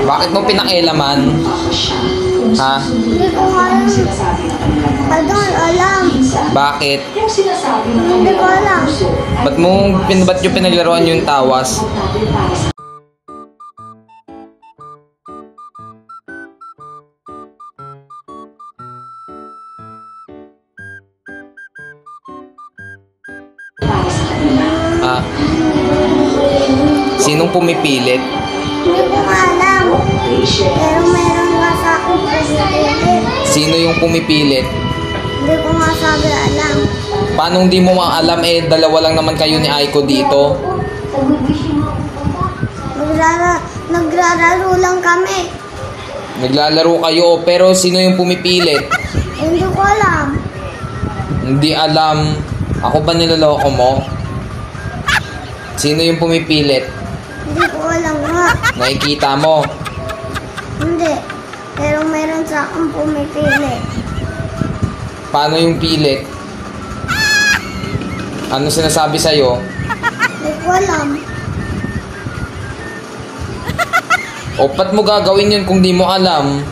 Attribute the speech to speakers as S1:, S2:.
S1: Bakit mo pinakialaman? Ha?
S2: Hindi ko alam. Pardon, alam.
S1: Bakit?
S2: Hindi ko alam.
S1: Ba't nyo pinaglaruan yung tawas? Ah, sinong pumipilit?
S2: Hindi ko alam. Pero meron nga sa akin pumipilit.
S1: Sino yung pumipilit?
S2: Hindi ko nga sabi alam.
S1: Paano hindi mo maalam dalawa lang naman kayo ni Aiko dito?
S2: Nagrararo lang kami.
S1: Naglalaro kayo pero sino yung pumipilit?
S2: Hindi ko alam.
S1: Hindi alam. Ako ba niloloko mo? Sino yung pumipilit?
S2: Hindi ko alam nga.
S1: Nakikita mo?
S2: Hindi. Pero meron sa akin pumipilit.
S1: Paano yung pilit? Ano sinasabi sa'yo?
S2: Hindi ko alam.
S1: O ba't mo gagawin yun kung di mo alam?